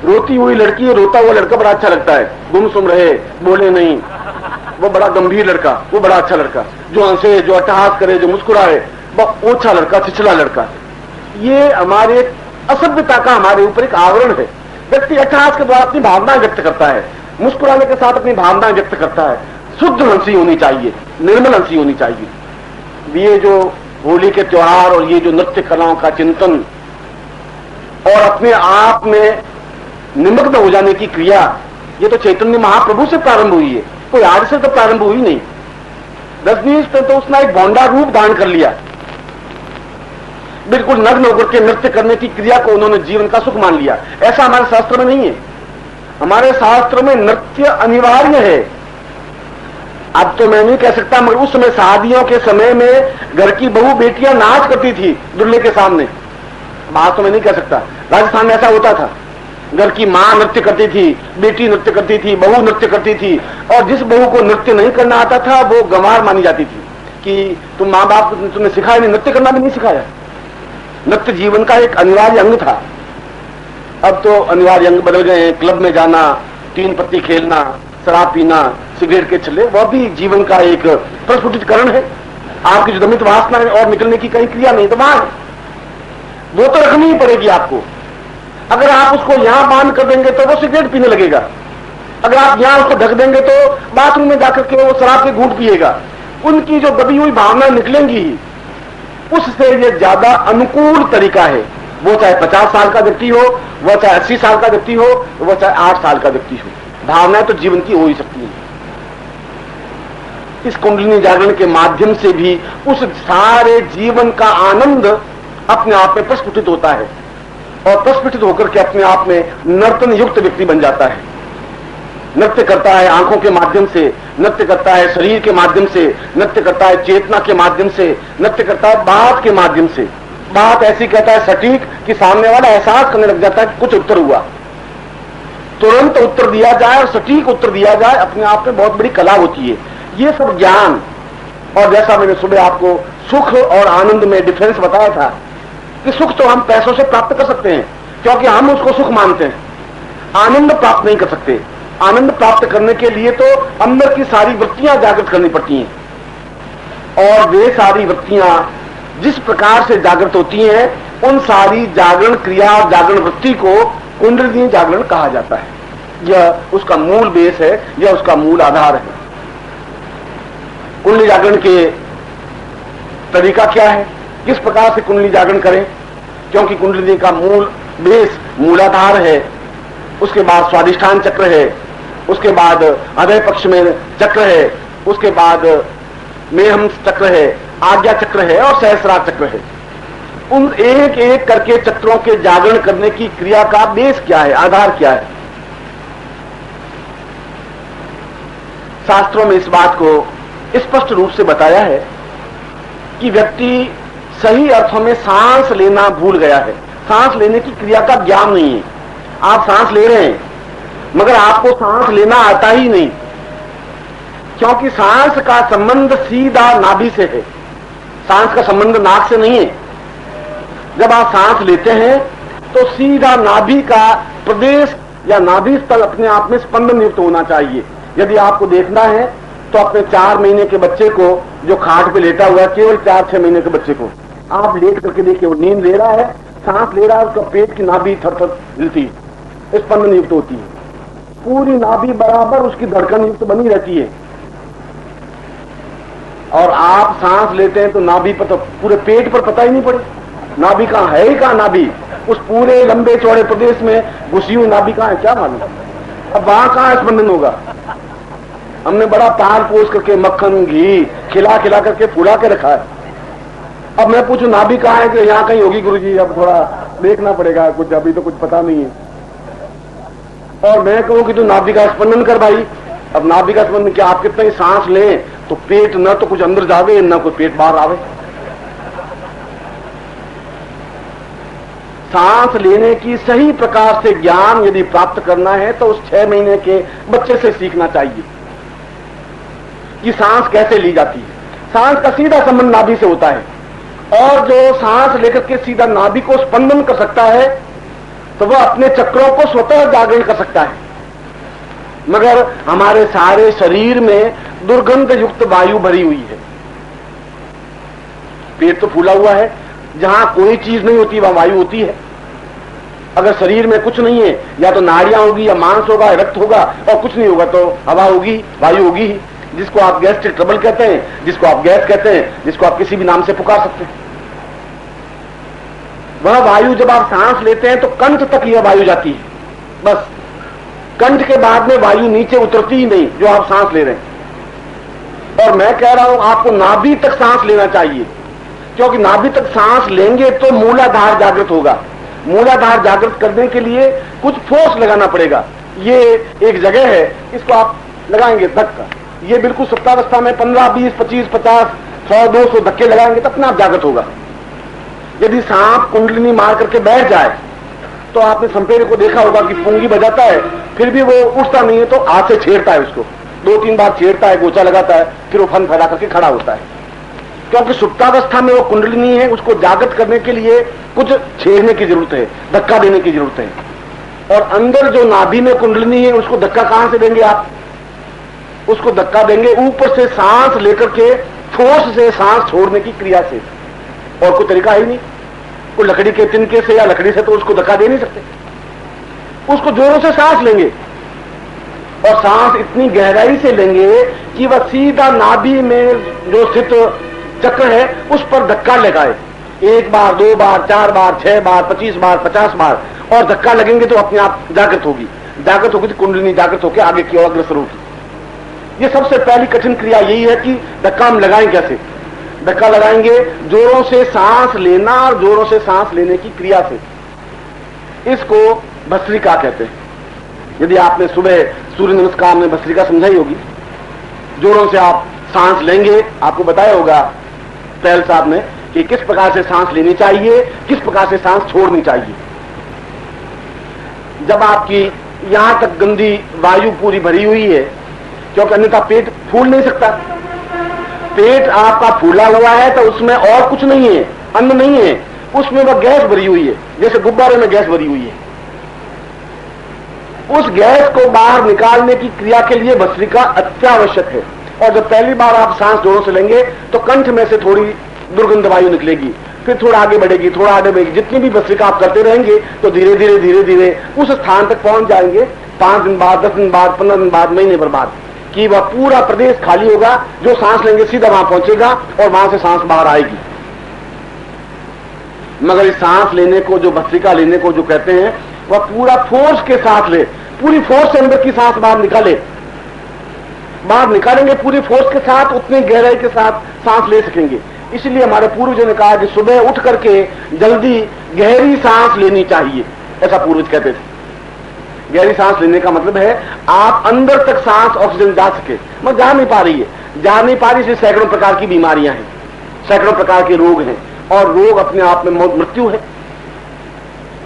रोती हुई लड़की और रोता हुआ लड़का बड़ा अच्छा लगता है, गुमसुम रहे, बोले नहीं, वो बड़ा गंभीर लड़का, वो बड़ा अच्छा लड़का, जो हंसे, जो अट्टहास करे, जो मुस्कुराए, वो ओछा लड़का, छिछला लड़का। ये हमारे असभ्यता का हमारे ऊपर एक आवरण है। व्यक्ति अट्टहास के द्वारा अपनी भावनाएं व्यक्त करता है, मुस्कुराने के साथ अपनी भावनाएं व्यक्त करता है। शुद्ध हंसी होनी चाहिए, निर्मल हंसी होनी चाहिए। ये जो होली के त्योहार और ये जो नृत्य कलाओं का चिंतन और अपने आप में निमग्न हो जाने की क्रिया, ये तो चैतन्य महाप्रभु से प्रारंभ हुई है, कोई आज से तो प्रारंभ हुई नहीं। रजनीश ने तो उसने एक भौंडा रूप धारण कर लिया, बिल्कुल नग्न होकर के नृत्य करने की क्रिया को उन्होंने जीवन का सुख मान लिया। ऐसा हमारे शास्त्र में नहीं है। हमारे शास्त्र में नृत्य अनिवार्य है। अब तो मैं नहीं कह सकता, मगर उस समय शादियों के समय में घर की बहू बेटियां नाच करती थी दूल्हे के सामने। बात तो मैं नहीं कह सकता, राजस्थान में ऐसा होता था। घर की मां नृत्य करती थी, बेटी नृत्य करती थी, बहू नृत्य करती थी, और जिस बहू को नृत्य नहीं करना आता था वो गंवार मानी जाती थी कि तुम मां बाप तुमने सिखाया नहीं, नृत्य करना भी नहीं सिखाया। नृत्य जीवन का एक अनिवार्य अंग था। अब तो अनिवार्य अंग बदल गए हैं। क्लब में जाना, 3 पत्ती खेलना, शराब पीना, सिगरेट के छल्ले, वह भी जीवन का एक प्रस्फुटितकरण है। आपकी जो दमित वासना है और निकलने की कहीं क्रिया नहीं, तो वहां वो तो रखनी ही पड़ेगी आपको। अगर आप उसको यहां बांध कर देंगे तो वो सिगरेट पीने लगेगा, अगर आप यहां उसको ढक देंगे तो बाथरूम में जाकर के वो शराब के घूंट पिएगा। उनकी जो दबी हुई भावना निकलेंगी, उससे ये ज्यादा अनुकूल तरीका है। वो चाहे 50 साल का व्यक्ति हो, वो चाहे 80 साल का व्यक्ति हो, वो चाहे 8 साल का व्यक्ति हो, भावनाएं तो जीवन की हो ही सकती है। इस कुंडलिनी जागरण के माध्यम से भी उस सारे जीवन का आनंद अपने आप में प्रस्फुटित होता है, और प्रस्फुटित होकर के अपने आप में नर्तन युक्त व्यक्ति बन जाता है। नृत्य करता है आंखों के माध्यम से, नृत्य करता है शरीर के माध्यम से, नृत्य करता है चेतना के माध्यम से, नृत्य करता है बात के माध्यम से। बात ऐसी कहता है सटीक कि सामने वाला एहसास करने लग जाता है कि कुछ उत्तर हुआ। तुरंत उत्तर दिया जाए और सटीक उत्तर दिया जाए, अपने आप में बहुत बड़ी कला होती है। ये सब ज्ञान, और जैसा मैंने सुबह आपको सुख और आनंद में डिफरेंस बताया था कि सुख तो हम पैसों से प्राप्त कर सकते हैं क्योंकि हम उसको सुख मानते हैं, आनंद प्राप्त नहीं कर सकते। आनंद प्राप्त करने के लिए तो अंदर की सारी वृत्तियां जागृत करनी पड़ती हैं, और वे सारी वृत्तियां जिस प्रकार से जागृत होती हैं, उन सारी जागरण क्रिया और जागरण वृत्ति को कुंडलिनी जागरण कहा जाता है। यह उसका मूल बेस है, यह उसका मूल आधार है। कुंडली जागरण के तरीका क्या है, किस प्रकार से कुंडली जागरण करें, क्योंकि कुंडलिनी का मूल बेस मूलाधार है, उसके बाद स्वादिष्ठान चक्र है, उसके बाद हृदय पक्ष में चक्र है, उसके बाद मेहम चक्र है, आज्ञा चक्र है और सहस्रार चक्र है। उन एक एक करके चक्रों के जागरण करने की क्रिया का बेस क्या है, आधार क्या है। शास्त्रों में इस बात को स्पष्ट रूप से बताया है कि व्यक्ति सही अर्थों में सांस लेना भूल गया है। सांस लेने की क्रिया का ज्ञान नहीं है। आप सांस ले रहे हैं मगर आपको सांस लेना आता ही नहीं, क्योंकि सांस का संबंध सीधा नाभि से है। सांस का संबंध नाक से नहीं है। जब आप सांस लेते हैं तो सीधा नाभि का प्रदेश या नाभि स्थल अपने आप में स्पंदन युक्त होना चाहिए। यदि आपको देखना है तो अपने 4 महीने के बच्चे को जो खाट पे लेटा हुआ है, केवल 4-6 महीने के बच्चे को आप लेट करके देखिए, वो नींद ले रहा है, सांस ले रहा है, उसका पेट की नाभि थर-थर हिलती है, स्पंदन युक्त होती है, पूरी नाभि बराबर उसकी धड़कन युक्त बनी रहती है। और आप सांस लेते हैं तो नाभि पर, तो पूरे पेट पर पता ही नहीं पड़े नाभि कहां है ही कहां नाभि, उस पूरे लंबे चौड़े प्रदेश में घुसी हुई नाभि कहां है क्या मालूम। अब वहां कहां स्पंदन होगा। हमने बड़ा पाल पोस करके मक्खन घी खिला खिला करके फुला के रखा है। अब मैं पूछूं नाभि कहां है, कि यहाँ कहीं होगी गुरुजी, अब थोड़ा देखना पड़ेगा, कुछ अभी तो कुछ पता नहीं है। और मैं कहूं कि तू नाभि का स्पंदन कर भाई। अब नाभि का स्पंदन क्या, आप कितना ही सांस लें तो पेट न तो कुछ अंदर जावे न कोई पेट बाहर आवे। सांस लेने की सही प्रकार से ज्ञान यदि प्राप्त करना है तो उस 6 महीने के बच्चे से सीखना चाहिए कि सांस कैसे ली जाती है। सांस का सीधा संबंध नाभि से होता है, और जो सांस लेकर के सीधा नाभि को स्पंदन कर सकता है तो वह अपने चक्रों को स्वतः जागरण कर सकता है। मगर हमारे सारे शरीर में दुर्गंध युक्त वायु भरी हुई है। पेट तो फूला हुआ है, जहां कोई चीज नहीं होती वहां वायु होती है। अगर शरीर में कुछ नहीं है, या तो नाड़ियां होगी, या मांस होगा, रक्त होगा, और कुछ नहीं होगा तो हवा होगी, वायु होगी ही, जिसको आप गैस्ट्रिक ट्रबल कहते हैं, जिसको आप गैस कहते हैं, जिसको आप किसी भी नाम से पुकार सकते हैं। वह वायु जब आप सांस लेते हैं तो कंठ तक यह वायु जाती है, बस। कंठ के बाद में वायु नीचे उतरती ही नहीं, जो आप सांस ले रहे हैं। और मैं कह रहा हूं आपको नाभि तक सांस लेना चाहिए, क्योंकि नाभि तक सांस लेंगे तो मूलाधार जागृत होगा। मूलाधार जागृत करने के लिए कुछ फोर्स लगाना पड़ेगा। ये एक जगह है, इसको आप लगाएंगे धक्का, ये बिल्कुल सुप्तावस्था में 15, 20, 25, 50, 100, 200 धक्के लगाएंगे तब अपने आप जागृत होगा। यदि सांप कुंडलिनी मार करके बैठ जाए तो आपने संपेरे को देखा होगा कि पुंगी बजाता है, फिर भी वो उठता नहीं है, तो हाथ से छेड़ता है उसको, 2-3 बार छेड़ता है, गोचा लगाता है, फिर वो फन फैला करके खड़ा होता है। क्योंकि सुप्तावस्था में वो कुंडलिनी है, उसको जागृत करने के लिए कुछ छेड़ने की जरूरत है, धक्का देने की जरूरत है। और अंदर जो नाभि में कुंडलिनी है, उसको धक्का कहां से देंगे आप? उसको धक्का देंगे ऊपर से सांस लेकर के, फोर्स से सांस छोड़ने की क्रिया से। और कोई तरीका ही नहीं। कोई लकड़ी के तिनके से या लकड़ी से तो उसको धक्का दे नहीं सकते। उसको जोरों से सांस लेंगे, और सांस इतनी गहराई से लेंगे कि वह सीधा नाभि में जो स्थित चक्र है उस पर धक्का लगाए। 1 बार, 2 बार, 4 बार, 6 बार, 25 बार, 50 बार, और धक्का लगेंगे तो अपने आप जागृत होगी। जागृत होगी तो कुंडलिनी जागृत होकर आगे की ओर अग्रसर होगी। ये सबसे पहली कठिन क्रिया यही है कि धक्का हम लगाएं कैसे। धक्का लगाएंगे जोरों से सांस लेना, और जोरों से सांस लेने की क्रिया से। इसको भस्त्रिका कहते हैं। यदि आपने सुबह सूर्य नमस्कार में भस्त्रिका समझाई होगी, जोरों से आप सांस लेंगे, आपको बताया होगा पहल साहब ने कि किस प्रकार से सांस लेनी चाहिए, किस प्रकार से सांस छोड़नी चाहिए। जब आपकी यहां तक गंदी वायु पूरी भरी हुई है, क्योंकि अन्यथा पेट फूल नहीं सकता। पेट आपका फूला हुआ है तो उसमें और कुछ नहीं है, अन्न नहीं है, उसमें वह गैस भरी हुई है, जैसे गुब्बारे में गैस भरी हुई है। उस गैस को बाहर निकालने की क्रिया के लिए भस्त्रिका अत्यावश्यक है। और जब पहली बार आप सांस जोरों से लेंगे तो कंठ में से थोड़ी दुर्गंध वायु निकलेगी, फिर थोड़ा आगे बढ़ेगी, थोड़ा आगे बढ़ेगी। जितनी भी भस्त्रिका आप करते रहेंगे तो धीरे धीरे धीरे धीरे उस स्थान तक पहुंच जाएंगे। 5 दिन बाद, 10 दिन बाद, 15 दिन बाद, महीने भर बाद, कि वह पूरा प्रदेश खाली होगा। जो सांस लेंगे सीधा वहां पहुंचेगा और वहां से सांस बाहर आएगी। मगर इस सांस लेने को, जो भस्त्रिका लेने को जो कहते हैं, वह पूरा फोर्स के साथ ले, पूरी फोर्स से अंदर की सांस बाहर निकाले। बाहर निकालेंगे पूरी फोर्स के साथ, उतनी गहराई के साथ सांस ले सकेंगे। इसलिए हमारे पूर्वजों ने कहा कि सुबह उठ करके जल्दी गहरी सांस लेनी चाहिए, ऐसा पूर्वज कहते थे। गहरी सांस लेने का मतलब है आप अंदर तक सांस ऑक्सीजन जा सके, मगर जा नहीं पा रही है। जा नहीं पा रही से सैकड़ों प्रकार की बीमारियां हैं, सैकड़ों प्रकार के रोग हैं, और रोग अपने आप में मृत्यु है।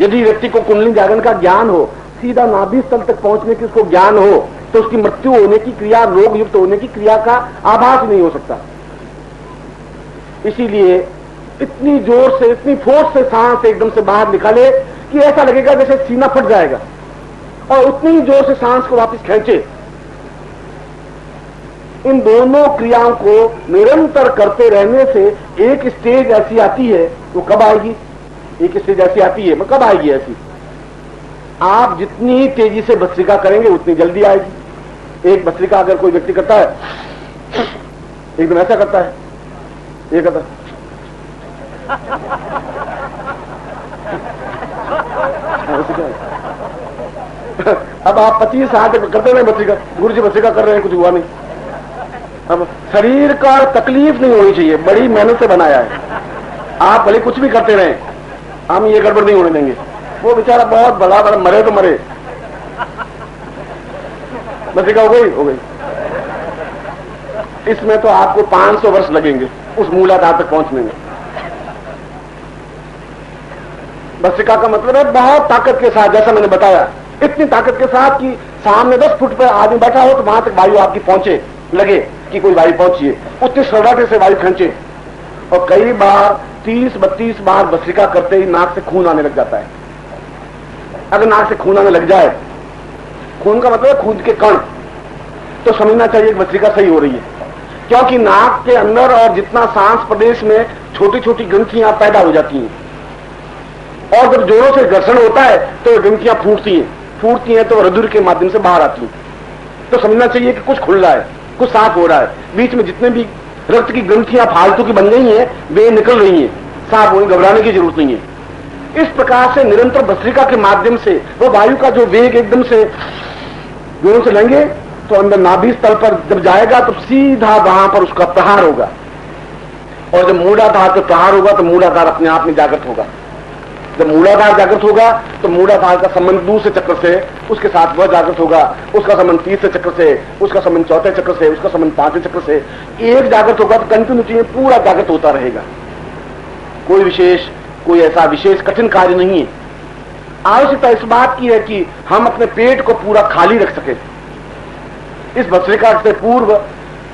यदि व्यक्ति को कुंडलिनी जागरण का ज्ञान हो, सीधा नाभि स्थल तक पहुंचने की उसको ज्ञान हो, तो उसकी मृत्यु होने की क्रिया, रोग युक्त होने की क्रिया का आभास नहीं हो सकता। इसीलिए इतनी जोर से, इतनी फोर्स से सांस एकदम से बाहर निकाले कि ऐसा लगेगा जैसे सीना फट जाएगा, और उतनी ही जोर से सांस को वापस खींचे। इन दोनों क्रियाओं को निरंतर करते रहने से एक स्टेज ऐसी आती है, वो कब आएगी? एक स्टेज ऐसी आती है, कब आएगी ऐसी? आप जितनी ही तेजी से भस्त्रिका करेंगे उतनी जल्दी आएगी। एक भस्त्रिका अगर कोई व्यक्ति करता है, एकदम ऐसा करता है, ये करता अब आप 25 साल करते रहे भस्त्रिका, गुरु जी भस्त्रिका कर रहे हैं, कुछ हुआ नहीं। अब शरीर का तकलीफ नहीं होनी चाहिए, बड़ी मेहनत से बनाया है। आप भले कुछ भी करते रहे, हम ये गड़बड़ नहीं होने देंगे। वो बेचारा बहुत बड़ा मरे तो मरे, भस्त्रिका हो गई, हो गई। इसमें तो आपको 500 वर्ष लगेंगे उस मूलाधार तक पहुंचने में। भस्त्रिका का मतलब है बहुत ताकत के साथ, जैसा मैंने बताया, इतनी ताकत के साथ कि सामने 10 फुट पर आदमी बैठा हो तो वहां तक वायु आपकी पहुंचे, लगे कि कोई वायु पहुंची है, उतनी सरलता से वायु खींचे। और कई बार 30-32 बार भस्त्रिका करते ही नाक से खून आने लग जाता है। अगर नाक से खून आने लग जाए, खून का मतलब है खून के कण, तो समझना चाहिए कि भस्त्रिका सही हो रही है, क्योंकि नाक के अंदर और जितना सांस प्रदेश में छोटी छोटी ग्रंथियां पैदा हो जाती हैं, और जब जोरों से घर्षण होता है तो ग्रंथियां फूटती हैं तो रुधिर के माध्यम से बाहर आती हैं। तो समझना चाहिए कि कुछ खुल रहा है, कुछ साफ हो रहा है, बीच में जितने भी रक्त की ग्रंथियां फालतू की बन गई हैं वे निकल रही हैं, साफ होने, घबराने की जरूरत नहीं है। इस प्रकार से निरंतर भस्त्रिका के माध्यम से वो वायु का जो वेग एकदम से जोरों से लेंगे तो अंदर नाभि स्थल पर जब जाएगा तो सीधा वहां पर उसका प्रहार होगा, और जब मूलाधार पर प्रहार होगा तो मूलाधार अपने आप में जागृत होगा। जब मूलाधार जागृत होगा तो मूलाधार का संबंध दूसरे चक्र से उसके साथ वह जागृत होगा, उसका संबंध तीसरे चक्र से, उसका संबंध चौथे चक्र से, उसका संबंध पांचवें चक्र से, एक जागृत होगा तो कंटिन्यूटी में पूरा जागृत होता रहेगा। कोई ऐसा विशेष कठिन कार्य नहीं है। आवश्यकता इस बात की है कि हम अपने पेट को पूरा खाली रख सके। इस भस्त्रिका से पूर्व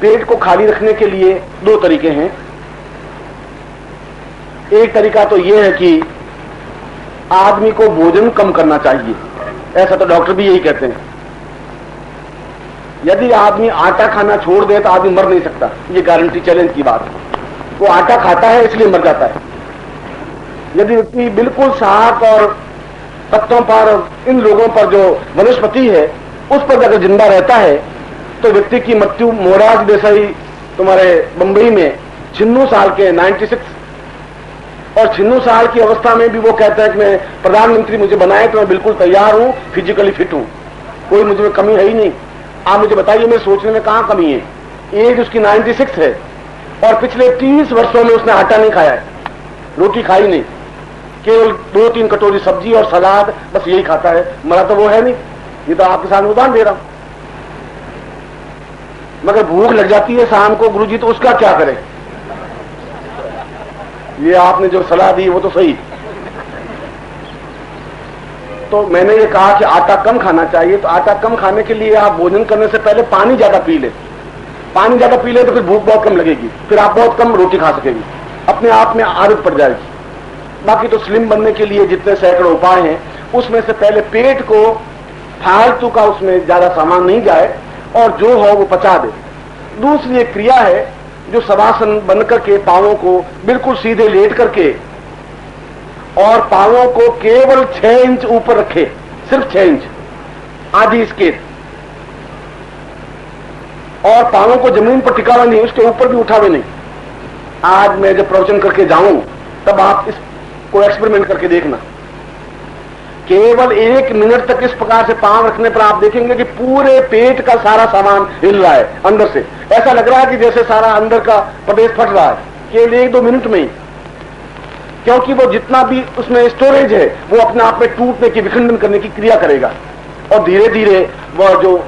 पेट को खाली रखने के लिए दो तरीके हैं। एक तरीका तो यह है कि आदमी को भोजन कम करना चाहिए, ऐसा तो डॉक्टर भी यही कहते हैं। यदि आदमी आटा खाना छोड़ दे तो आदमी मर नहीं सकता, ये गारंटी चैलेंज की बात है। वो आटा खाता है इसलिए मर जाता है। यदि व्यक्ति बिल्कुल शाक और पत्तों पर, इन लोगों पर जो वनस्पति है उस पर अगर जिंदा रहता है तो व्यक्ति की मृत्यु मोरारजी देसाई तुम्हारे बंबई में 96 साल के 96, और 96 साल की अवस्था में भी वो कहता है कि मैं प्रधानमंत्री मुझे बनाए तो मैं बिल्कुल तैयार हूं, फिजिकली फिट हूं, कोई मुझे में कमी है ही नहीं। आप मुझे बताइए मेरे सोचने में कहां कमी है। एज उसकी 96 है और पिछले 30 वर्षों में उसने आटा नहीं खाया है, रोटी खाई नहीं, केवल 2-3 कटोरी सब्जी और सलाद, बस यही खाता है। मरा तो वो है नहीं, ये तो आपके सामने उदाहरण दे रहा हूं। मगर भूख लग जाती है शाम को गुरुजी, तो उसका क्या करें? ये आपने जो सलाह दी वो तो सही। तो मैंने ये कहा कि आटा कम खाना चाहिए, तो आटा कम खाने के लिए आप भोजन करने से पहले पानी ज्यादा पी ले। पानी ज्यादा पी ले तो फिर भूख बहुत कम लगेगी, फिर आप बहुत कम रोटी खा सकेंगे, अपने आप में आदत पड़ जाएगी। बाकी तो स्लिम बनने के लिए जितने सैकड़ों उपाय हैं उसमें से पहले पेट को फालतू का उसमें ज्यादा सामान नहीं जाए और जो हो वो पचा दे। दूसरी एक क्रिया है जो शवासन बनकर के पांवों को बिल्कुल सीधे लेट करके और पांवों को केवल 6 इंच ऊपर रखे, सिर्फ 6 इंच, आधी स्केट, और पांवों को जमीन पर टिकावा नहीं, उसके ऊपर भी उठावे नहीं। आज मैं जब प्रवचन करके जाऊं तब आप इसको एक्सपेरिमेंट करके देखना। केवल 1 मिनट तक इस प्रकार से पांव रखने पर आप देखेंगे कि पूरे पेट का सारा सामान हिल रहा है अंदर से। ऐसा लग रहा है कि जैसे सारा अंदर का प्रदेश फट रहा है, केवल 1-2 मिनट में ही, क्योंकि वो जितना भी उसमें स्टोरेज है वो अपने आप में टूटने की, विखंडन करने की क्रिया करेगा, और धीरे धीरे वह जो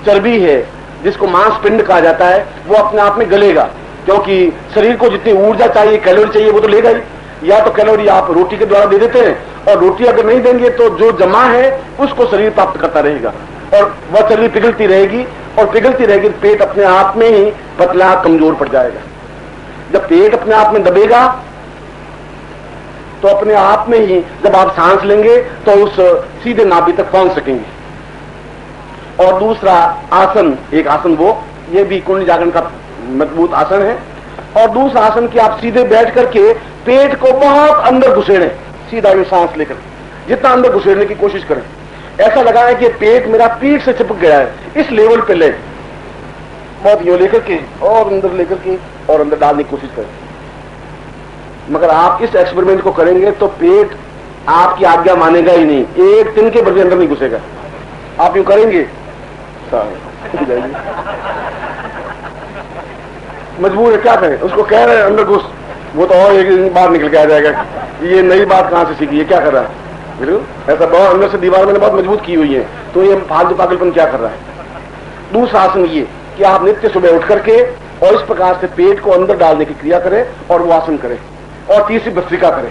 चर्बी है जिसको मांसपिंड कहा जाता है वो अपने आप में गलेगा, क्योंकि शरीर को जितनी ऊर्जा चाहिए, कैलोरी चाहिए, वो तो लेगा ही। या तो कैलोरी आप रोटी के द्वारा दे देते हैं, और रोटी अगर नहीं देंगे तो जो जमा है उसको शरीर प्राप्त करता रहेगा, और वह चर्बी पिघलती रहेगी, और पिघलती रहेगी तो पेट अपने आप में ही पतला, कमजोर पड़ जाएगा। जब पेट अपने आप में दबेगा तो अपने आप में ही जब आप सांस लेंगे तो उस सीधे नाभि तक पहुंच सकेंगे। और दूसरा आसन, एक आसन वो, ये भी कुंडली जागरण का मजबूत आसन है। और दूसरा आसन कि आप सीधे बैठ करके पेट को बहुत अंदर घुसेड़ें, सीधा ये सांस लेकर जितना अंदर घुसेड़ने की कोशिश करें। ऐसा लगा है कि पेट मेरा पीठ से चिपक गया है, इस लेवल पे ले, बहुत यूं लेकर के और अंदर लेकर के और अंदर डालने की कोशिश करें। मगर आप इस एक्सपेरिमेंट को करेंगे तो पेट आपकी आज्ञा मानेगा ही नहीं, एक दिन के बदले अंदर नहीं घुसेगा। आप यूं करेंगे मजबूर है, क्या करें? उसको कह रहे हैं अंदर घुस, वो तो और एक दिन बाहर निकल के आ जाएगा, ये नई बात कहां से सीखी है, क्या कर रहा है? बिल्कुल ऐसा बहुत अंदर से दीवार मैंने बहुत मजबूत की हुई है, तो ये फालतू पागलपन क्या कर रहा है? दूसरा आसन ये कि आप नित्य सुबह उठ करके और इस प्रकार से पेट को अंदर डालने की क्रिया करें और वो आसन करें। और तीसरी भस्त्रिका करें।